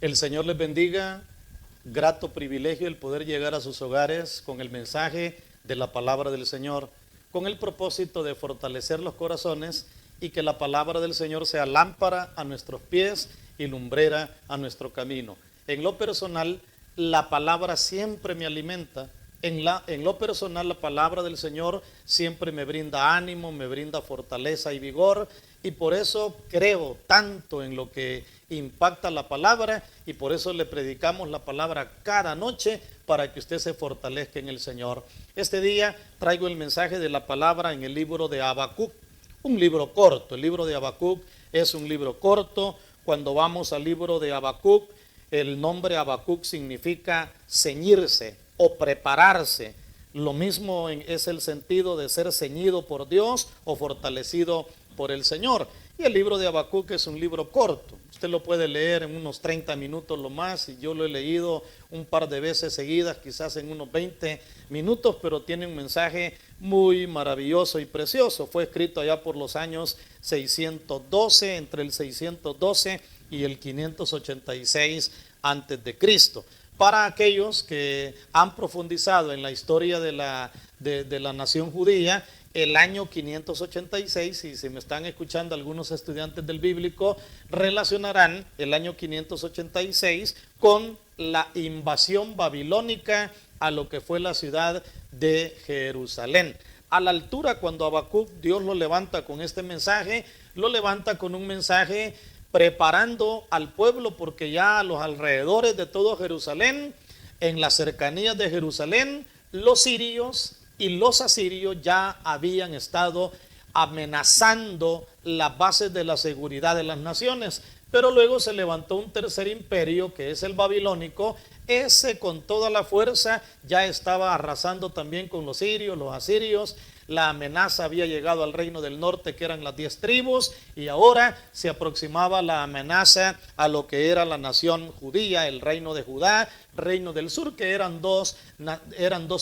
El Señor les bendiga. Grato privilegio el poder llegar a sus hogares con el mensaje de la palabra del Señor, con el propósito de fortalecer los corazones y que la palabra del Señor sea lámpara a nuestros pies y lumbrera a nuestro camino. En lo personal, la palabra siempre me alimenta. En lo personal, la palabra del Señor siempre me brinda ánimo, me brinda fortaleza y vigor, y por eso creo tanto en lo que impacta la palabra, y por eso le predicamos la palabra cada noche para que usted se fortalezca en el Señor. Este día traigo el mensaje de la palabra en el libro de Habacuc, un libro corto. El libro de Habacuc es un libro corto. Cuando vamos al libro de Habacuc, el nombre Habacuc significa ceñirse o prepararse. Lo mismo es el sentido de ser ceñido por Dios o fortalecido por el Señor. Y el libro de Habacuc es un libro corto. Usted lo puede leer en unos 30 minutos lo más, y yo lo he leído un par de veces seguidas, quizás en unos 20 minutos, pero tiene un mensaje muy maravilloso y precioso. Fue escrito allá por los años 612, entre el 612 y el 586 antes de Cristo. Para aquellos que han profundizado en la historia de la nación judía, el año 586, y si me están escuchando algunos estudiantes del bíblico, relacionarán el año 586 con la invasión babilónica a lo que fue la ciudad de Jerusalén. A la altura, cuando Habacuc Dios lo levanta con este mensaje, lo levanta con un mensaje preparando al pueblo, porque ya a los alrededores de todo Jerusalén, en las cercanías de Jerusalén, los sirios y los asirios ya habían estado amenazando las bases de la seguridad de las naciones. Pero luego se levantó un tercer imperio, que es el babilónico. Ese con toda la fuerza ya estaba arrasando también con los sirios, los asirios. La amenaza había llegado al reino del norte, que eran las 10 tribus, y ahora se aproximaba la amenaza a lo que era la nación judía, el reino de Judá, reino del sur, que eran dos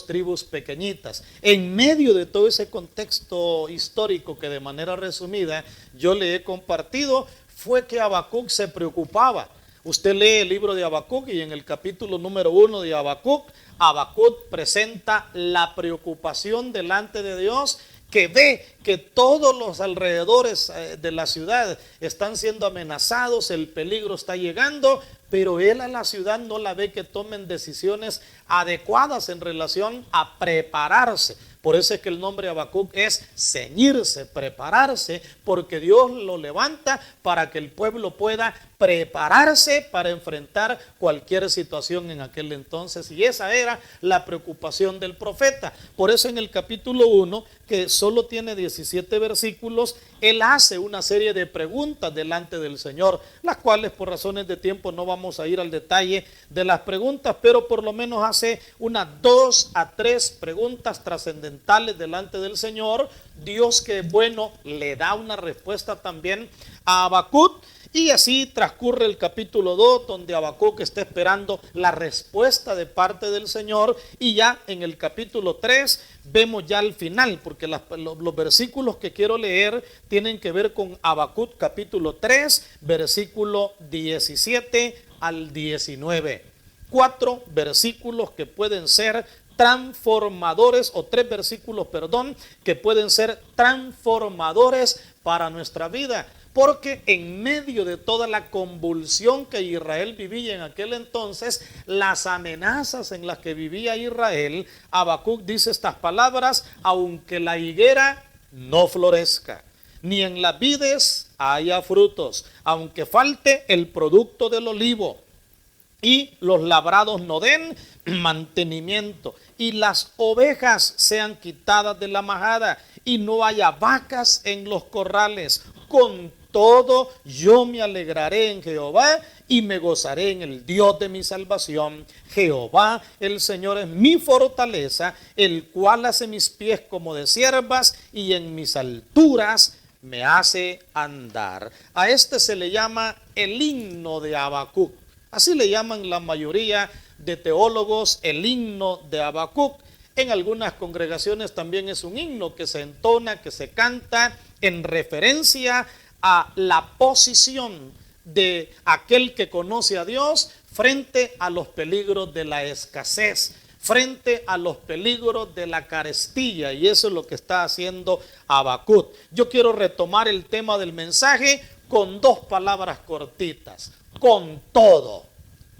tribus pequeñitas. En medio de todo ese contexto histórico que de manera resumida yo le he compartido, fue que Habacuc se preocupaba. Usted lee el libro de Habacuc y en el capítulo número 1 de Habacuc, Habacuc presenta la preocupación delante de Dios, que ve que todos los alrededores de la ciudad están siendo amenazados, el peligro está llegando, pero él a la ciudad no la ve que tomen decisiones adecuadas en relación a prepararse. Por eso es que el nombre Habacuc es ceñirse, prepararse, porque Dios lo levanta para que el pueblo pueda prepararse para enfrentar cualquier situación en aquel entonces, y esa era la preocupación del profeta. Por eso en el capítulo 1, que solo tiene 17 versículos, él hace una serie de preguntas delante del Señor, las cuales por razones de tiempo no vamos a ir al detalle de las preguntas, pero por lo menos hace unas 2 a 3 preguntas trascendentales delante del Señor. Dios, que es bueno, le da una respuesta también a Habacuc. Y así transcurre el capítulo 2, donde Habacuc está esperando la respuesta de parte del Señor, y ya en el capítulo 3 vemos ya el final, porque los versículos que quiero leer tienen que ver con Habacuc capítulo 3, versículo 17 al 19. 4 versículos que pueden ser transformadores, o 3 versículos, perdón, que pueden ser transformadores para nuestra vida. Porque en medio de toda la convulsión que Israel vivía en aquel entonces, las amenazas en las que vivía Israel, Habacuc dice estas palabras: aunque la higuera no florezca, ni en las vides haya frutos, aunque falte el producto del olivo, y los labrados no den mantenimiento, y las ovejas sean quitadas de la majada, y no haya vacas en los corrales, con todo yo me alegraré en Jehová y me gozaré en el Dios de mi salvación. Jehová el Señor es mi fortaleza, el cual hace mis pies como de ciervas y en mis alturas me hace andar. A este se le llama el himno de Habacuc. Así le llaman la mayoría de teólogos, el himno de Habacuc. En algunas congregaciones también es un himno que se entona, que se canta en referencia a la posición de aquel que conoce a Dios frente a los peligros de la escasez, frente a los peligros de la carestía, y eso es lo que está haciendo Habacuc. Yo quiero retomar el tema del mensaje con dos palabras cortitas: con todo,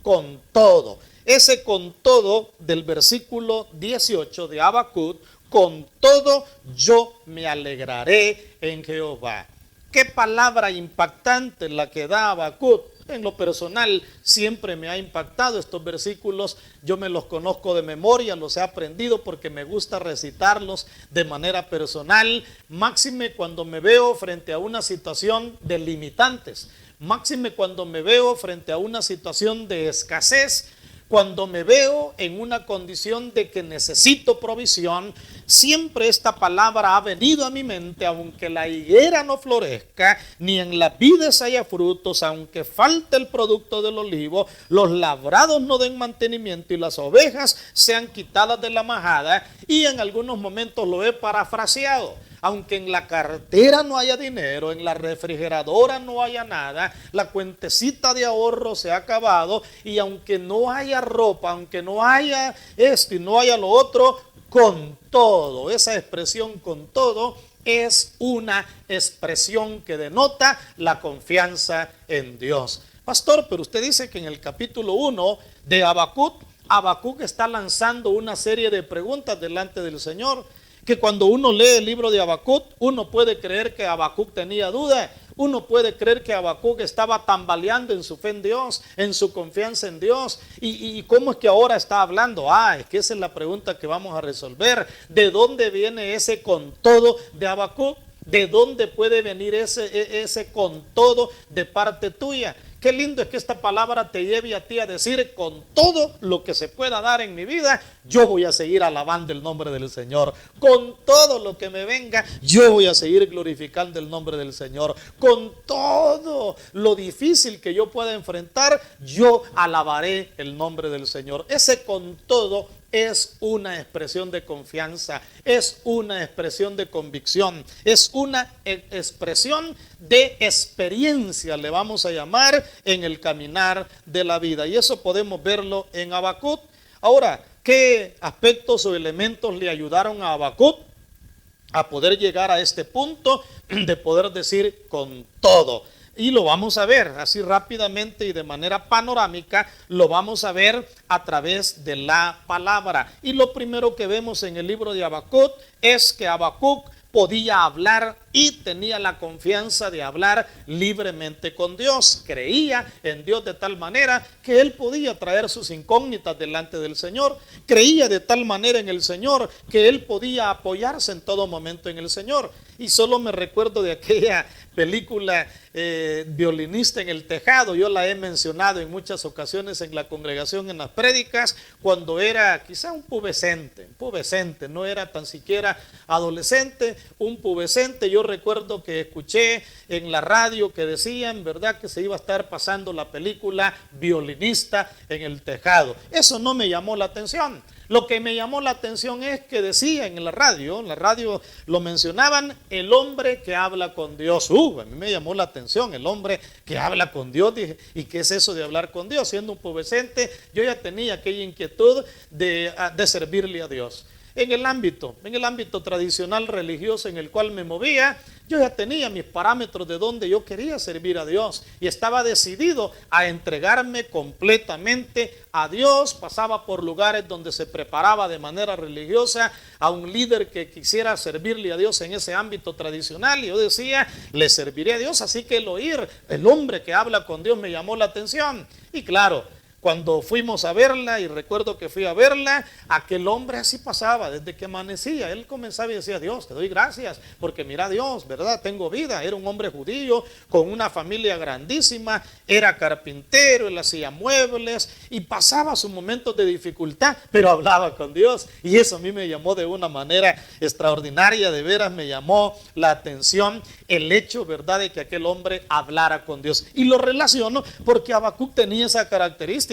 con todo. Ese con todo del versículo 18 de Habacuc: con todo yo me alegraré en Jehová. Qué palabra impactante la que da Habacuc. En lo personal siempre me ha impactado estos versículos. Yo me los conozco de memoria, los he aprendido porque me gusta recitarlos de manera personal, máxime cuando me veo frente a una situación de limitantes, máxime cuando me veo frente a una situación de escasez, cuando me veo en una condición de que necesito provisión. Siempre esta palabra ha venido a mi mente: aunque la higuera no florezca, ni en las vides haya frutos, aunque falte el producto del olivo, los labrados no den mantenimiento y las ovejas sean quitadas de la majada. Y en algunos momentos lo he parafraseado: aunque en la cartera no haya dinero, en la refrigeradora no haya nada, la cuentecita de ahorro se ha acabado, y aunque no haya ropa, aunque no haya esto y no haya lo otro, con todo. Esa expresión con todo es una expresión que denota la confianza en Dios. Pastor, pero usted dice que en el capítulo 1 de Habacuc, Habacuc está lanzando una serie de preguntas delante del Señor, que cuando uno lee el libro de Habacuc, uno puede creer que Habacuc tenía duda, uno puede creer que Habacuc estaba tambaleando en su fe en Dios, en su confianza en Dios. ¿Y cómo es que ahora está hablando? Es que esa es la pregunta que vamos a resolver. ¿De dónde viene ese con todo de Habacuc? ¿De dónde puede venir ese con todo de parte tuya? Qué lindo es que esta palabra te lleve a ti a decir: con todo lo que se pueda dar en mi vida, yo voy a seguir alabando el nombre del Señor. Con todo lo que me venga, yo voy a seguir glorificando el nombre del Señor. Con todo lo difícil que yo pueda enfrentar, yo alabaré el nombre del Señor. Ese con todo es una expresión de confianza, es una expresión de convicción, es una expresión de experiencia, le vamos a llamar, en el caminar de la vida. Y eso podemos verlo en Habacuc. Ahora, ¿qué aspectos o elementos le ayudaron a Habacuc a poder llegar a este punto de poder decir con todo? Y lo vamos a ver así rápidamente y de manera panorámica, lo vamos a ver a través de la palabra. Y lo primero que vemos en el libro de Habacuc es que Habacuc podía hablar y tenía la confianza de hablar libremente con Dios. Creía en Dios de tal manera que él podía traer sus incógnitas delante del Señor. Creía de tal manera en el Señor que él podía apoyarse en todo momento en el Señor. Y solo me recuerdo de aquella película Violinista en el Tejado. Yo la he mencionado en muchas ocasiones en la congregación, en las prédicas, cuando era quizá un pubescente, no era tan siquiera adolescente, un pubescente. Yo recuerdo que escuché en la radio que decían, ¿verdad?, que se iba a estar pasando la película Violinista en el Tejado. Eso no me llamó la atención. Lo que me llamó la atención es que decía en la radio lo mencionaban: el hombre que habla con Dios. A mí me llamó la atención, el hombre que habla con Dios. Dije, ¿y qué es eso de hablar con Dios? Siendo un pubescente, yo ya tenía aquella inquietud de servirle a Dios. En el ámbito tradicional religioso en el cual me movía, yo ya tenía mis parámetros de donde yo quería servir a Dios y estaba decidido a entregarme completamente a Dios. Pasaba por lugares donde se preparaba de manera religiosa a un líder que quisiera servirle a Dios en ese ámbito tradicional, y yo decía: le serviré a Dios. Así que el hombre que habla con Dios me llamó la atención. Y claro, cuando fuimos a verla, y recuerdo que fui a verla, aquel hombre así pasaba desde que amanecía. Él comenzaba y decía: Dios, te doy gracias, porque mira Dios, ¿verdad? Tengo vida. Era un hombre judío con una familia grandísima, era carpintero, él hacía muebles y pasaba sus momentos de dificultad, pero hablaba con Dios. Y eso a mí me llamó de una manera extraordinaria, de veras me llamó la atención el hecho, ¿verdad?, de que aquel hombre hablara con Dios. Y lo relaciono porque Habacuc tenía esa característica.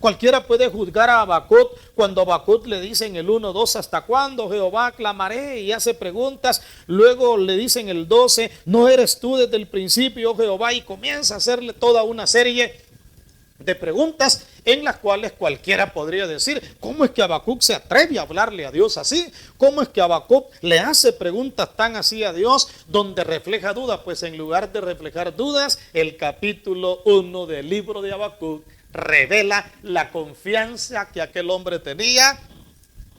Cualquiera puede juzgar a Habacuc cuando Habacuc le dicen el 1:2, ¿hasta cuándo, Jehová, clamaré? Y hace preguntas. Luego le dicen el 12, ¿no eres tú desde el principio, Jehová? Y comienza a hacerle toda una serie de preguntas en las cuales cualquiera podría decir, ¿cómo es que Habacuc se atreve a hablarle a Dios así? ¿Cómo es que Habacuc le hace preguntas tan así a Dios donde refleja dudas? Pues en lugar de reflejar dudas, el capítulo 1 del libro de Habacuc revela la confianza que aquel hombre tenía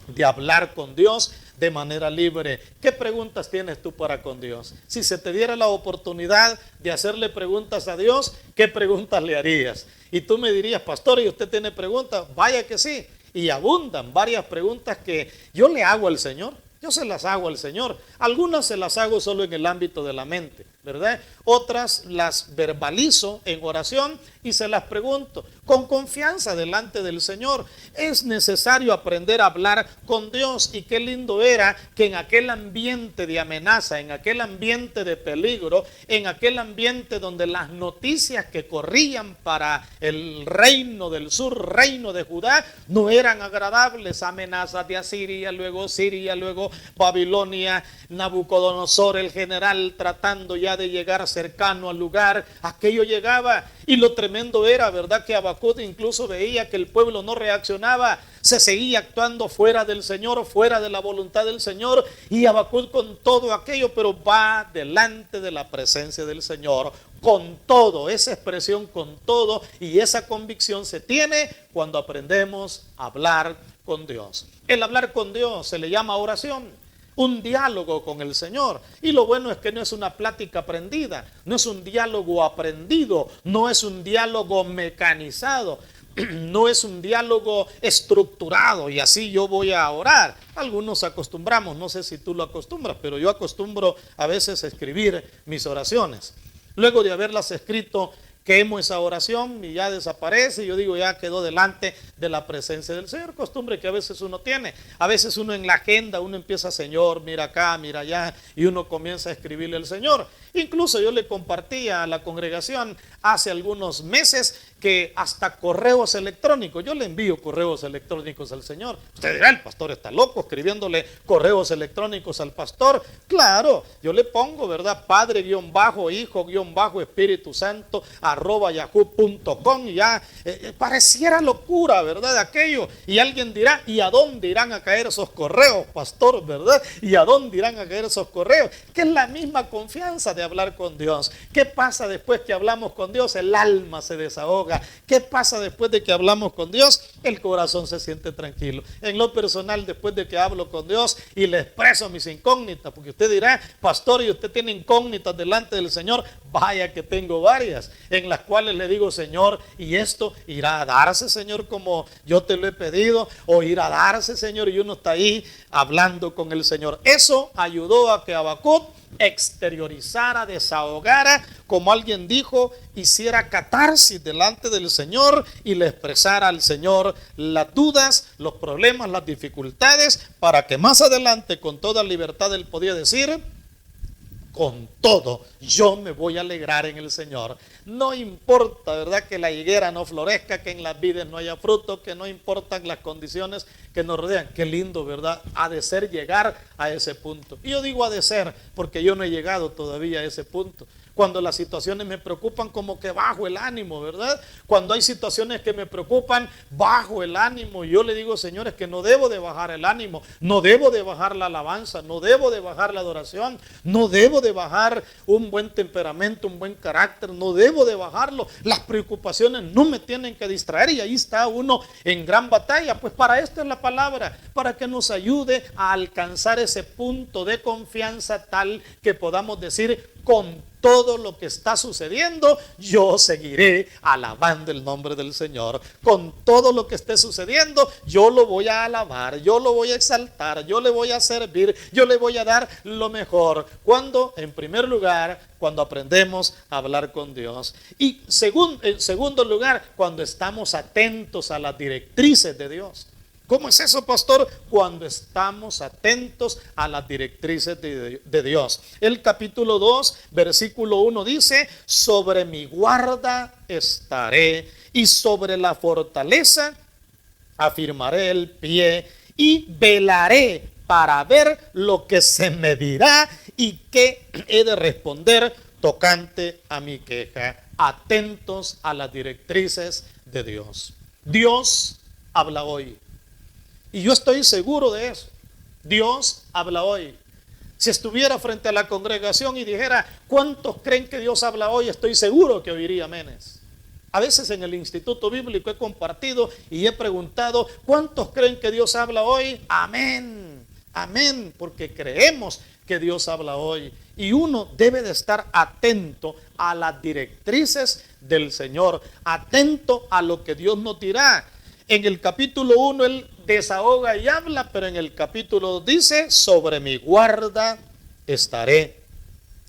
de hablar con Dios de manera libre. ¿Qué preguntas tienes tú para con Dios? Si se te diera la oportunidad de hacerle preguntas a Dios, ¿qué preguntas le harías? Y tú me dirías, pastor, ¿y usted tiene preguntas? Vaya que sí. Y abundan varias preguntas que yo le hago al Señor. Yo se las hago al Señor. Algunas se las hago solo en el ámbito de la mente, ¿verdad? Otras las verbalizo en oración y se las pregunto con confianza delante del Señor. Es necesario aprender a hablar con Dios, y qué lindo era que en aquel ambiente de amenaza, en aquel ambiente de peligro, en aquel ambiente donde las noticias que corrían para el reino del sur, reino de Judá, no eran agradables. Amenazas de Asiria, luego Siria, luego Babilonia, Nabucodonosor, el general, tratando ya de llegar cercano al lugar. Aquello llegaba, y lo tremendo era, ¿verdad?, que Habacuc incluso veía que el pueblo no reaccionaba, se seguía actuando fuera del Señor, fuera de la voluntad del Señor, y Habacuc con todo aquello, pero va delante de la presencia del Señor, con todo. Esa expresión con todo y esa convicción se tiene cuando aprendemos a hablar con Dios. El hablar con Dios se le llama oración, un diálogo con el Señor. Y lo bueno es que no es una plática aprendida, no es un diálogo aprendido, no es un diálogo mecanizado, no es un diálogo estructurado y así yo voy a orar. Algunos acostumbramos, no sé si tú lo acostumbras, pero yo acostumbro a veces a escribir mis oraciones. Luego de haberlas escrito, quemo esa oración y ya desaparece. Yo digo, ya quedó delante de la presencia del Señor. Costumbre que a veces uno tiene. A veces uno en la agenda, uno empieza, Señor, mira acá, mira allá, y uno comienza a escribirle al Señor. Incluso yo le compartía a la congregación hace algunos meses que hasta correos electrónicos, yo le envío correos electrónicos al Señor. Usted dirá, el pastor está loco escribiéndole correos electrónicos al pastor. Claro, yo le pongo, ¿verdad? Padre-Hijo-Espíritu Santo @yahoo.com, y ya pareciera locura, ¿verdad?, de aquello. Y alguien dirá, ¿y a dónde irán a caer esos correos, pastor, verdad? ¿Y a dónde irán a caer esos correos? Que es la misma confianza de hablar con Dios. ¿Qué pasa después que hablamos con Dios? El alma se desahoga. ¿Qué pasa después de que hablamos con Dios? El corazón se siente tranquilo. En lo personal, después de que hablo con Dios y le expreso mis incógnitas, porque usted dirá, pastor, ¿y usted tiene incógnitas delante del Señor? Vaya que tengo varias, en las cuales le digo, Señor, ¿y esto irá a darse, Señor, como yo te lo he pedido? ¿O irá a darse, Señor? Y uno está ahí hablando con el Señor. Eso ayudó a que Habacuc exteriorizara, desahogara, como alguien dijo, hiciera catarsis delante del Señor y le expresara al Señor las dudas, los problemas, las dificultades, para que más adelante con toda libertad él podía decir, con todo, yo me voy a alegrar en el Señor. No importa, ¿verdad?, que la higuera no florezca, que en las vides no haya fruto, que no importan las condiciones que nos rodean. Qué lindo, ¿verdad?, ha de ser llegar a ese punto. Y yo digo ha de ser porque yo no he llegado todavía a ese punto. Cuando las situaciones me preocupan, como que bajo el ánimo, ¿verdad? Cuando hay situaciones que me preocupan, bajo el ánimo. Yo le digo, señores, que no debo de bajar el ánimo, no debo de bajar la alabanza, no debo de bajar la adoración, no debo de bajar un buen temperamento, un buen carácter, no debo de bajarlo. Las preocupaciones no me tienen que distraer, y ahí está uno en gran batalla. Pues para esto es la palabra, para que nos ayude a alcanzar ese punto de confianza tal que podamos decir, con todo lo que está sucediendo, yo seguiré alabando el nombre del Señor. Con todo lo que esté sucediendo, yo lo voy a alabar, yo lo voy a exaltar, yo le voy a servir, yo le voy a dar lo mejor. Cuando, en primer lugar, cuando aprendemos a hablar con Dios. Y en segundo lugar, cuando estamos atentos a las directrices de Dios. ¿Cómo es eso, pastor? Cuando estamos atentos a las directrices de Dios. El capítulo 2, versículo 1 dice: sobre mi guarda estaré y sobre la fortaleza afirmaré el pie y velaré para ver lo que se me dirá y qué he de responder tocante a mi queja. Atentos a las directrices de Dios. Dios habla hoy. Y yo estoy seguro de eso. Dios habla hoy. Si estuviera frente a la congregación y dijera: ¿cuántos creen que Dios habla hoy? Estoy seguro que oiría amenes. A veces en el Instituto Bíblico he compartido y he preguntado: ¿cuántos creen que Dios habla hoy? Amén, amén, porque creemos que Dios habla hoy. Y uno debe de estar atento a las directrices del Señor, atento a lo que Dios nos dirá. En el capítulo 1 él desahoga y habla, pero en el capítulo 2 dice: sobre mi guarda estaré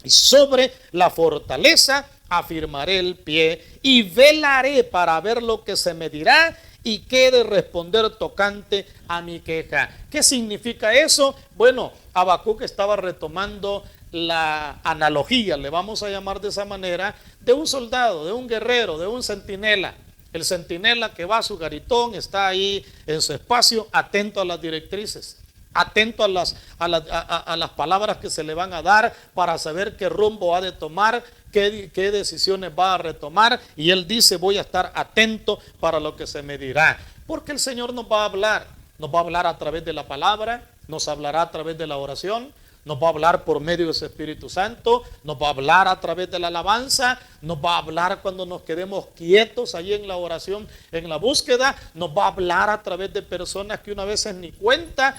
y sobre la fortaleza afirmaré el pie y velaré para ver lo que se me dirá y qué he de responder tocante a mi queja. ¿Qué significa eso? Bueno, Habacuc estaba retomando la analogía, le vamos a llamar de esa manera, de un soldado, de un guerrero, de un centinela. El centinela que va a su garitón, está ahí en su espacio, atento a las directrices, atento a las palabras que se le van a dar para saber qué rumbo ha de tomar, qué decisiones va a retomar. Y él dice: voy a estar atento para lo que se me dirá. Porque el Señor nos va a hablar a través de la palabra, nos hablará a través de la oración, nos va a hablar por medio de su Espíritu Santo, nos va a hablar a través de la alabanza, nos va a hablar cuando nos quedemos quietos ahí en la oración, en la búsqueda, nos va a hablar a través de personas que una vez ni cuenta,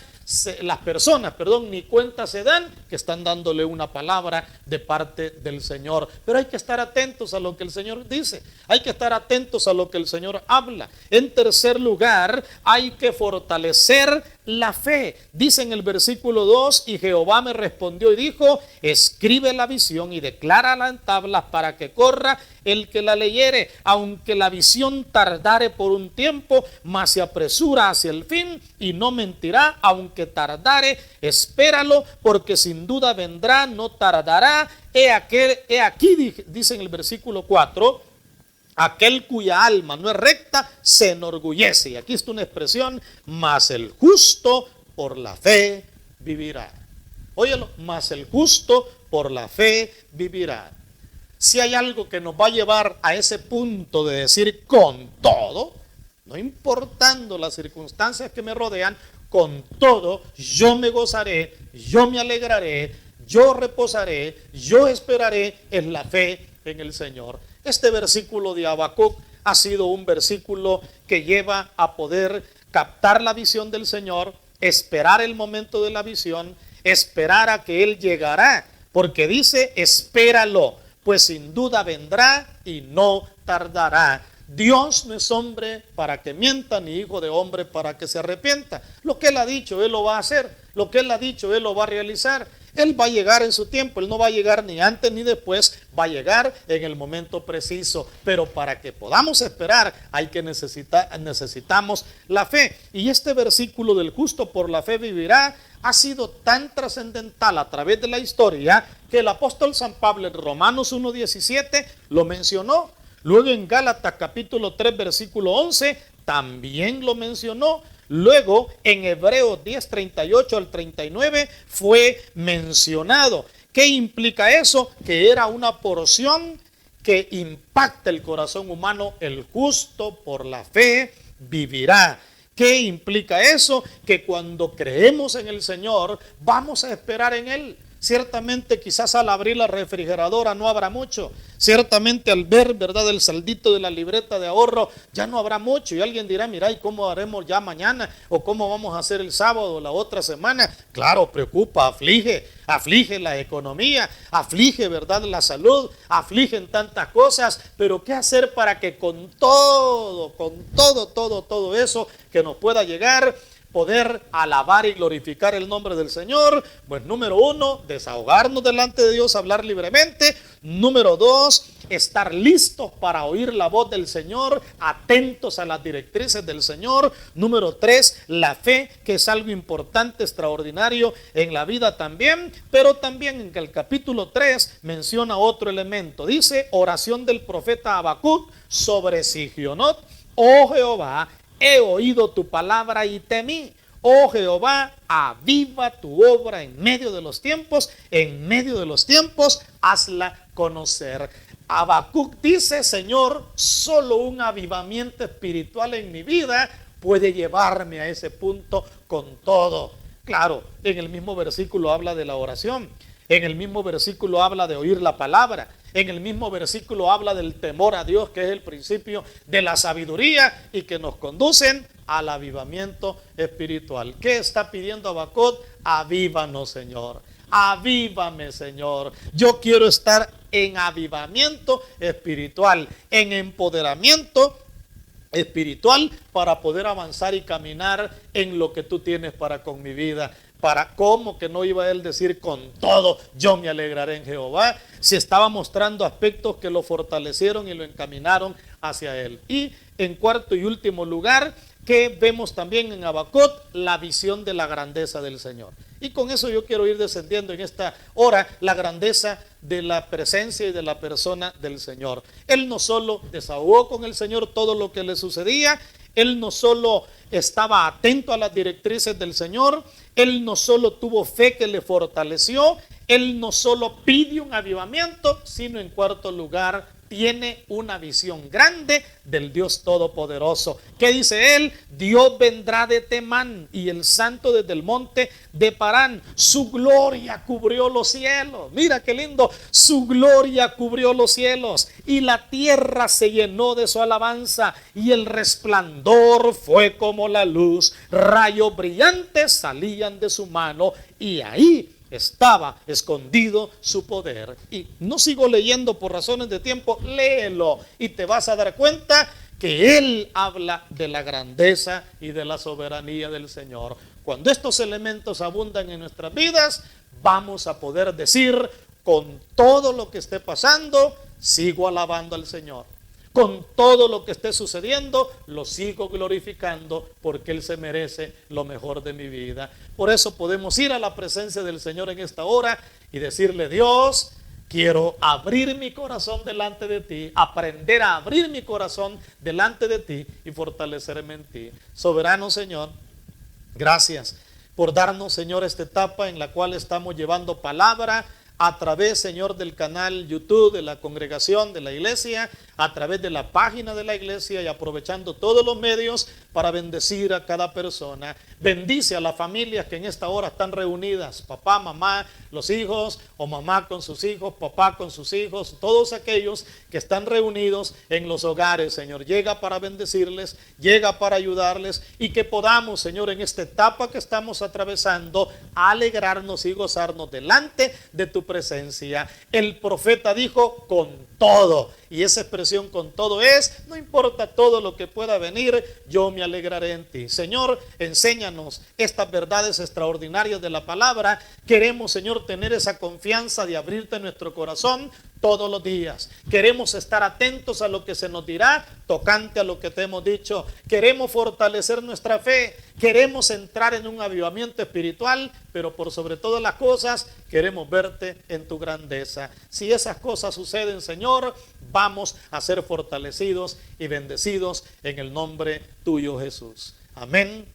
ni cuenta se dan que están dándole una palabra de parte del Señor. Pero hay que estar atentos a lo que el Señor dice, hay que estar atentos a lo que el Señor habla. En tercer lugar, hay que fortalecer la fe. Dice en el versículo 2: y Jehová me respondió y dijo: escribe la visión y declárala en tablas para que corra el que la leyere, aunque la visión tardare por un tiempo, mas se apresura hacia el fin y no mentirá, aunque tardare, espéralo, porque sin duda vendrá, no tardará. He aquí, dice en el versículo 4, aquel cuya alma no es recta se enorgullece. Y aquí está una expresión: mas el justo por la fe vivirá. Óyelo, mas el justo por la fe vivirá. Si hay algo que nos va a llevar a ese punto de decir con todo, no importando las circunstancias que me rodean, con todo yo me gozaré, yo me alegraré, yo reposaré, yo esperaré, en la fe en el Señor. Este versículo de Habacuc ha sido un versículo que lleva a poder captar la visión del Señor, esperar el momento de la visión, esperar a que Él llegará, porque dice: espéralo, pues sin duda vendrá y no tardará. Dios no es hombre para que mienta, ni hijo de hombre para que se arrepienta. Lo que Él ha dicho, Él lo va a hacer. Lo que Él ha dicho, Él lo va a realizar. Él va a llegar en su tiempo. Él no va a llegar ni antes ni después. Va a llegar en el momento preciso. Pero para que podamos esperar, necesitamos la fe. Y este versículo del justo por la fe vivirá ha sido tan trascendental a través de la historia que el apóstol San Pablo en Romanos 1:17 lo mencionó. Luego en Gálatas capítulo 3 versículo 11 también lo mencionó. Luego en Hebreos 10:38 al 39 fue mencionado. ¿Qué implica eso? Que era una porción que impacta el corazón humano. El justo por la fe vivirá. ¿Qué implica eso? Que cuando creemos en el Señor, vamos a esperar en Él. Ciertamente quizás al abrir la refrigeradora no habrá mucho. Ciertamente al ver, ¿verdad?, el saldito de la libreta de ahorro ya no habrá mucho. Y alguien dirá: mira, ¿y cómo haremos ya mañana? ¿O cómo vamos a hacer el sábado o la otra semana? Claro, preocupa, aflige la economía, aflige, ¿verdad?, la salud, afligen tantas cosas. Pero ¿qué hacer para que con todo eso que nos pueda llegar, poder alabar y glorificar el nombre del Señor? Pues número 1, desahogarnos delante de Dios, hablar libremente. Número 2, estar listos para oír la voz del Señor, atentos a las directrices del Señor. Número 3, la fe, que es algo importante, extraordinario en la vida también. Pero también en el capítulo 3 menciona otro elemento. Dice, oración del profeta Habacuc sobre Sigionot. Oh Jehová, he oído tu palabra y temí. Oh Jehová, aviva tu obra en medio de los tiempos, hazla conocer. Habacuc dice, Señor, solo un avivamiento espiritual en mi vida puede llevarme a ese punto con todo. Claro, en el mismo versículo habla de la oración, en el mismo versículo habla de oír la palabra, en el mismo versículo habla del temor a Dios, que es el principio de la sabiduría y que nos conducen al avivamiento espiritual. ¿Qué está pidiendo Habacuc? Avívanos, Señor. Avívame, Señor. Yo quiero estar en avivamiento espiritual, en empoderamiento espiritual, para poder avanzar y caminar en lo que tú tienes para con mi vida. Para cómo que no iba él a decir con todo, yo me alegraré en Jehová, si estaba mostrando aspectos que lo fortalecieron y lo encaminaron hacia él. Y en cuarto y último lugar, que vemos también en Habacuc, la visión de la grandeza del Señor. Y con eso yo quiero ir descendiendo en esta hora la grandeza de la presencia y de la persona del Señor. Él no solo desahogó con el Señor todo lo que le sucedía, él no solo estaba atento a las directrices del Señor, él no solo tuvo fe que le fortaleció, él no solo pide un avivamiento, sino en cuarto lugar tiene una visión grande del Dios Todopoderoso. ¿Qué dice él? Dios vendrá de Temán y el santo desde el monte de Parán. Su gloria cubrió los cielos. Mira qué lindo. Su gloria cubrió los cielos y la tierra se llenó de su alabanza y el resplandor fue como la luz. Rayos brillantes salían de su mano y ahí estaba escondido su poder. Y no sigo leyendo por razones de tiempo, léelo y te vas a dar cuenta que él habla de la grandeza y de la soberanía del Señor. Cuando estos elementos abundan en nuestras vidas, vamos a poder decir, con todo lo que esté pasando, sigo alabando al Señor. Con todo lo que esté sucediendo, lo sigo glorificando porque Él se merece lo mejor de mi vida. Por eso podemos ir a la presencia del Señor en esta hora y decirle, Dios, quiero abrir mi corazón delante de ti, aprender a abrir mi corazón delante de ti y fortalecerme en ti. Soberano Señor, gracias por darnos, Señor, esta etapa en la cual estamos llevando palabra a través, Señor, del canal YouTube de la congregación, de la iglesia, a través de la página de la iglesia y aprovechando todos los medios para bendecir a cada persona. Bendice a las familias que en esta hora están reunidas, papá, mamá, los hijos, o mamá con sus hijos, papá con sus hijos, todos aquellos que están reunidos en los hogares, Señor. Llega para bendecirles, llega para ayudarles y que podamos, Señor, en esta etapa que estamos atravesando, alegrarnos y gozarnos delante de tu presencia. El profeta dijo, con todo. Y esa expresión con todo es, no importa todo lo que pueda venir, yo me alegraré en ti. Señor, enséñanos estas verdades extraordinarias de la palabra. Queremos, Señor, tener esa confianza de abrirte nuestro corazón todos los días. Queremos estar atentos a lo que se nos dirá, tocante a lo que te hemos dicho. Queremos fortalecer nuestra fe. Queremos entrar en un avivamiento espiritual, pero por sobre todas las cosas, queremos verte en tu grandeza. Si esas cosas suceden, Señor, vamos a ser fortalecidos y bendecidos en el nombre tuyo, Jesús. Amén.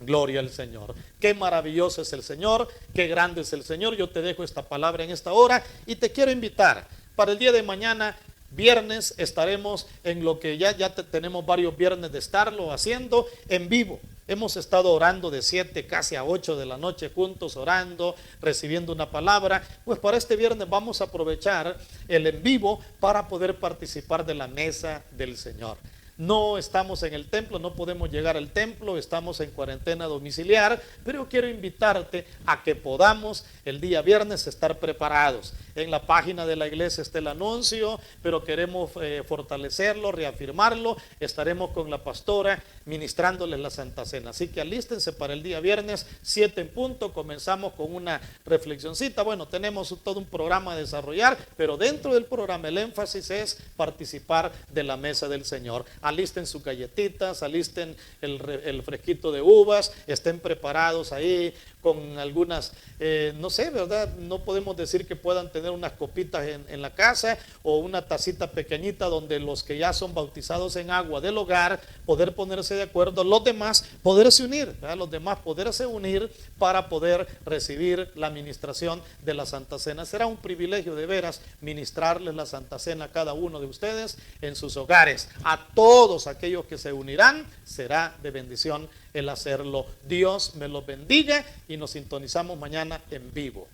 Gloria al Señor. Qué maravilloso es el Señor, qué grande es el Señor. Yo te dejo esta palabra en esta hora y te quiero invitar para el día de mañana, viernes, estaremos en lo que ya tenemos varios viernes de estarlo haciendo en vivo. Hemos estado orando de 7 casi a 8 de la noche juntos, orando, recibiendo una palabra. Pues para este viernes vamos a aprovechar el en vivo para poder participar de la mesa del Señor. No estamos en el templo, no podemos llegar al templo, estamos en cuarentena domiciliar, pero quiero invitarte a que podamos el día viernes estar preparados. en la página de la iglesia está el anuncio, pero queremos fortalecerlo, reafirmarlo. Estaremos con la pastora ministrándoles la Santa Cena. Así que alístense para el día viernes, 7 en punto. Comenzamos con una reflexioncita. Bueno, tenemos todo un programa a desarrollar, pero dentro del programa el énfasis es participar de la mesa del Señor. Alisten sus galletitas, alisten el fresquito de uvas, estén preparados ahí con algunas, no sé, ¿verdad? No podemos decir que puedan tener unas copitas en la casa o una tacita pequeñita donde los que ya son bautizados en agua del hogar, poder ponerse de acuerdo, los demás poderse unir, ¿verdad? Los demás poderse unir para poder recibir la ministración de la Santa Cena. Será un privilegio de veras ministrarles la Santa Cena a cada uno de ustedes en sus hogares. A todos aquellos que se unirán será de bendición el hacerlo. Dios me los bendiga y nos sintonizamos mañana en vivo.